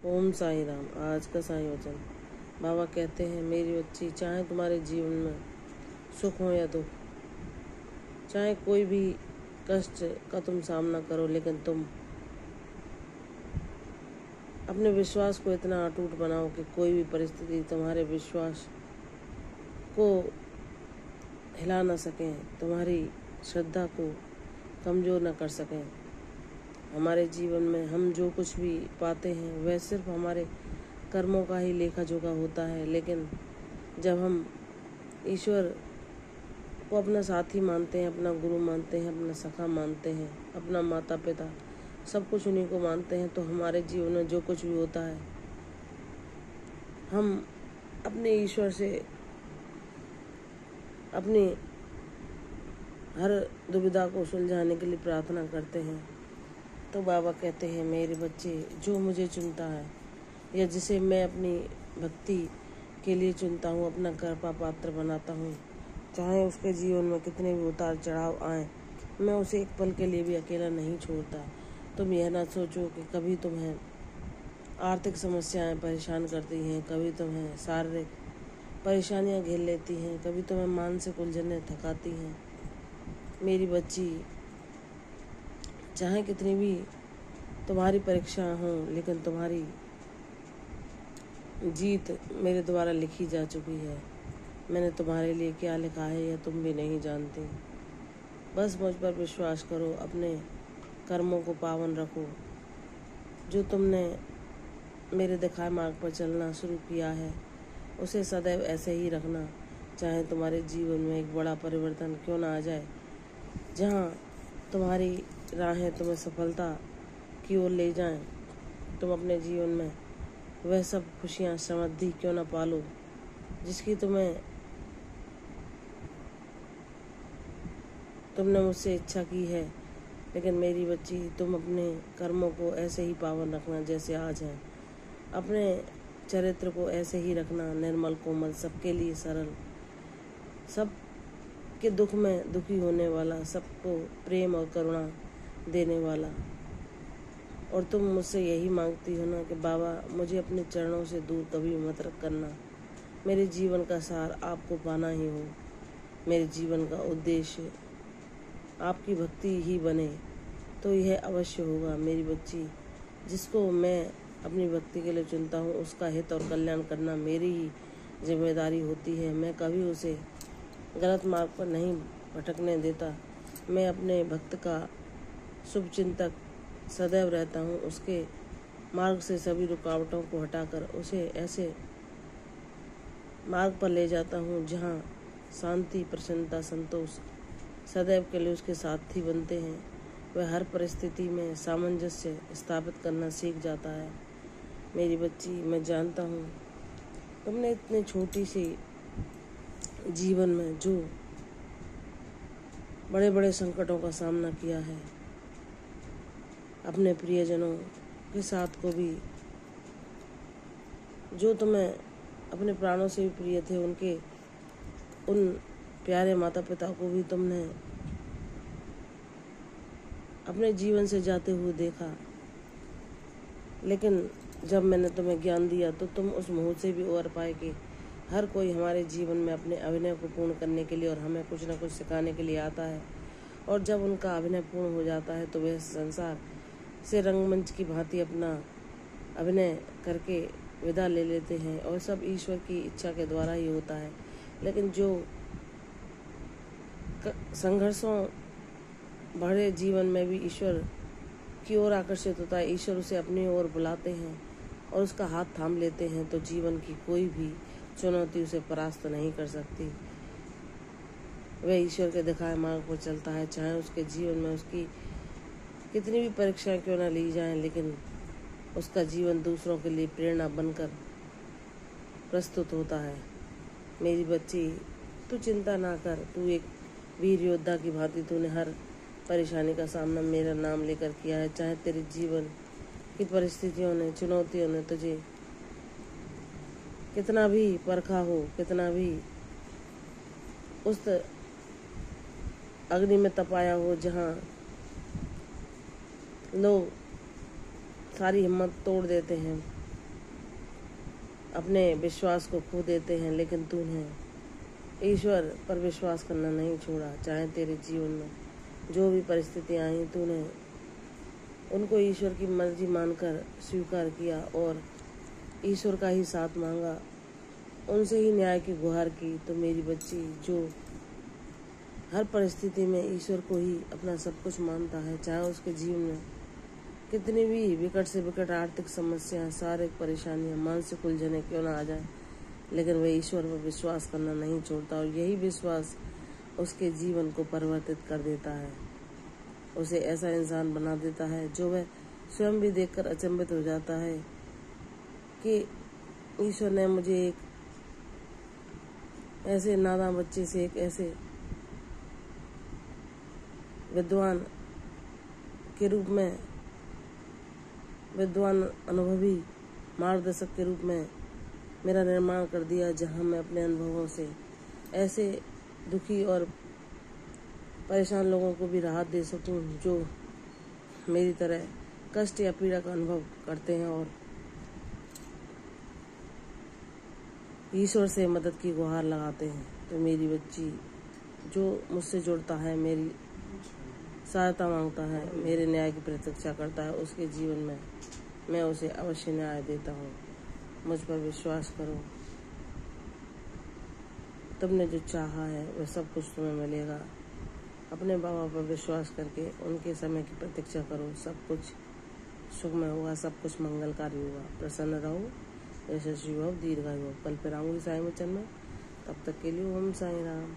ओम साई राम। आज का साई वचन। बाबा कहते हैं, मेरी बच्ची, चाहे तुम्हारे जीवन में सुख हो या दुख, चाहे कोई भी कष्ट का तुम सामना करो, लेकिन तुम अपने विश्वास को इतना अटूट बनाओ कि कोई भी परिस्थिति तुम्हारे विश्वास को हिला न सकें, तुम्हारी श्रद्धा को कमज़ोर न कर सकें। हमारे जीवन में हम जो कुछ भी पाते हैं वह सिर्फ हमारे कर्मों का ही लेखा जोखा होता है, लेकिन जब हम ईश्वर को अपना साथी मानते हैं, अपना गुरु मानते हैं, अपना सखा मानते हैं, अपना माता पिता, सब कुछ उन्हीं को मानते हैं, तो हमारे जीवन में जो कुछ भी होता है हम अपने ईश्वर से अपनी हर दुविधा को सुलझाने के लिए प्रार्थना करते हैं। तो बाबा कहते हैं, मेरे बच्चे, जो मुझे चुनता है या जिसे मैं अपनी भक्ति के लिए चुनता हूँ, अपना कृपा पात्र बनाता हूँ, चाहे उसके जीवन में कितने भी उतार चढ़ाव आए, मैं उसे एक पल के लिए भी अकेला नहीं छोड़ता। तुम यह ना सोचो कि कभी तुम्हें आर्थिक समस्याएं परेशान करती हैं, कभी तुम्हें शारीरिक परेशानियां घेर लेती हैं, कभी तुम्हें मानसिक उलझनें थकाती हैं। मेरी बच्ची, चाहे कितनी भी तुम्हारी परीक्षा हो, लेकिन तुम्हारी जीत मेरे द्वारा लिखी जा चुकी है। मैंने तुम्हारे लिए क्या लिखा है यह तुम भी नहीं जानती। बस मुझ पर विश्वास करो, अपने कर्मों को पावन रखो। जो तुमने मेरे दिखाए मार्ग पर चलना शुरू किया है उसे सदैव ऐसे ही रखना, चाहे तुम्हारे जीवन में एक बड़ा परिवर्तन क्यों ना आ जाए। जहाँ तुम्हारी राहें तुम्हें सफलता की ओर ले जाएं, तुम अपने जीवन में वह सब खुशियाँ समृद्धि क्यों ना पालो जिसकी तुमने मुझसे इच्छा की है। लेकिन मेरी बच्ची, तुम अपने कर्मों को ऐसे ही पावन रखना जैसे आज हैं। अपने चरित्र को ऐसे ही रखना, निर्मल कोमल, सबके लिए सरल, सब के दुख में दुखी होने वाला, सबको प्रेम और करुणा देने वाला। और तुम मुझसे यही मांगती हो ना कि बाबा, मुझे अपने चरणों से दूर कभी मत करना। मेरे जीवन का सार आपको पाना ही हो। मेरे जीवन का उद्देश्य आपकी भक्ति ही बने, तो यह अवश्य होगा। मेरी बच्ची, जिसको मैं अपनी भक्ति के लिए चुनता हूँ उसका हित और कल्याण करना मेरी ही जिम्मेदारी होती है। मैं कभी उसे गलत मार्ग पर नहीं भटकने देता। मैं अपने भक्त का शुभचिंतक सदैव रहता हूँ। उसके मार्ग से सभी रुकावटों को हटाकर उसे ऐसे मार्ग पर ले जाता हूँ जहाँ शांति, प्रसन्नता, संतोष सदैव के लिए उसके साथी बनते हैं। वह हर परिस्थिति में सामंजस्य स्थापित करना सीख जाता है। मेरी बच्ची, मैं जानता हूँ तुमने इतने छोटी सी जीवन में जो बड़े बड़े संकटों का सामना किया है, अपने प्रियजनों के साथ को भी, जो तुम्हें अपने प्राणों से भी प्रिय थे, उनके उन प्यारे माता पिता को भी तुमने अपने जीवन से जाते हुए देखा। लेकिन जब मैंने तुम्हें ज्ञान दिया तो तुम उस मोह से भी उबर पाए कि हर कोई हमारे जीवन में अपने अभिनय को पूर्ण करने के लिए और हमें कुछ न कुछ सिखाने के लिए आता है। और जब उनका अभिनय पूर्ण हो जाता है तो वह संसार से रंगमंच की भांति अपना अभिनय करके विदा ले लेते हैं, और सब ईश्वर की इच्छा के द्वारा ही होता है। लेकिन जो संघर्षों भरे जीवन में भी ईश्वर की ओर आकर्षित होता है, ईश्वर उसे अपनी ओर बुलाते हैं और उसका हाथ थाम लेते हैं, तो जीवन की कोई भी चुनौती उसे परास्त नहीं कर सकती। वह ईश्वर के दिखाए मार्ग पर चलता है, चाहे उसके जीवन में उसकी कितनी भी परीक्षाएं क्यों न ली जाएं, लेकिन उसका जीवन दूसरों के लिए प्रेरणा बनकर प्रस्तुत होता है। मेरी बच्ची, तू चिंता ना कर। तू एक वीर योद्धा की भांति तूने हर परेशानी का सामना मेरा नाम लेकर किया है। चाहे तेरे जीवन की परिस्थितियों ने, चुनौतियों ने तुझे कितना भी परखा हो, कितना भी उस अग्नि में तपाया हो जहाँ लोग सारी हिम्मत तोड़ देते हैं, अपने विश्वास को खो देते हैं, लेकिन तूने ईश्वर पर विश्वास करना नहीं छोड़ा। चाहे तेरे जीवन में जो भी परिस्थितियाँ आई, तूने उनको ईश्वर की मर्जी मानकर स्वीकार किया और ईश्वर का ही साथ मांगा, उनसे ही न्याय की गुहार की। तो मेरी बच्ची जो हर परिस्थिति में ईश्वर को ही अपना सब कुछ मानता है, चाहे उसके जीवन में कितनी भी विकट से विकट आर्थिक समस्याएं, शारीरिक परेशानियां, मानसिक उलझने क्यों ना आ जाए, लेकिन वह ईश्वर पर विश्वास करना नहीं छोड़ता। और यही विश्वास उसके जीवन को परिवर्तित कर देता है, उसे ऐसा इंसान बना देता है जो वह स्वयं भी देखकर अचंभित हो जाता है कि ईश्वर ने मुझे एक ऐसे नादान बच्चे से एक ऐसे विद्वान के रूप में, विद्वान अनुभवी मार्गदर्शक के रूप में मेरा निर्माण कर दिया, जहां मैं अपने अनुभवों से ऐसे दुखी और परेशान लोगों को भी राहत दे सकूं जो मेरी तरह कष्ट या पीड़ा का अनुभव करते हैं और ईश्वर से मदद की गुहार लगाते हैं। तो मेरी बच्ची जो मुझसे जुड़ता है, मेरी सहायता मांगता है, मेरे न्याय की प्रतीक्षा करता है, उसके जीवन में मैं उसे अवश्य न्याय देता हूँ। मुझ पर विश्वास करो, तुमने जो चाहा है वह सब कुछ तुम्हें मिलेगा। अपने बाबा पर विश्वास करके उनके समय की प्रतीक्षा करो, सब कुछ सुखमय होगा, सब कुछ मंगलकारी होगा। प्रसन्न रहो, यशस्वी भव, दीर्घायु भव। कल फिर आऊँगी साईं वचन में, तब तक के लिए ओम साईं राम।